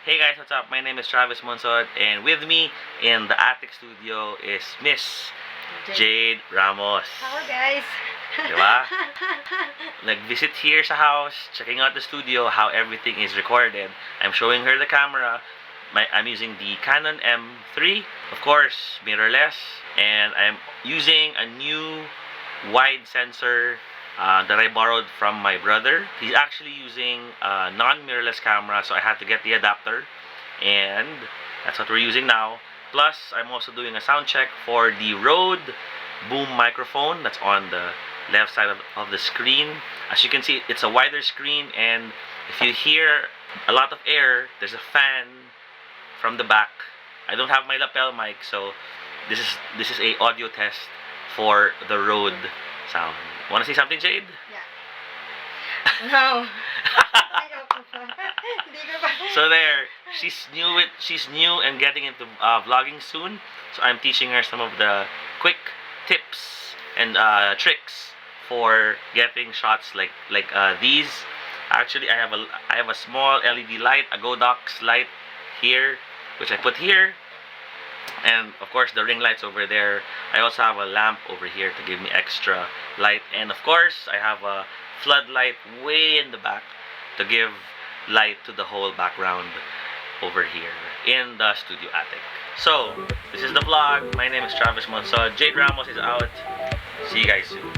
Hey guys, what's up? My name is Travis Monsod, and with me in the attic studio is Miss Jade Ramos. Hello guys! Diba? Nag-visit here sa house, checking out the studio, how everything is recorded. I'm showing her the camera. I'm using the Canon M3, of course, mirrorless, and I'm using a new wide sensor that I borrowed from my brother. He's actually using a non-mirrorless camera, so I had to get the adapter, and that's what we're using now. Plus, I'm also doing a sound check for the Rode boom microphone that's on the left side of the screen. As you can see, it's a wider screen, and if you hear a lot of air, there's a fan from the back. I don't have my lapel mic, so this is a audio test for the Rode sound. Want to say something, Jade? Yeah. No. So there, she's new and getting into vlogging soon. So I'm teaching her some of the quick tips and tricks for getting shots like these. Actually, I have a small LED light, a Godox light here, which I put here. And of course the ring lights over there. I also have a lamp over here to give me extra light, and of course I have a floodlight way in the back to give light to the whole background over here in the studio attic. So this is the vlog. My name is Travis Monsod. Jade Ramos is out. See you guys soon.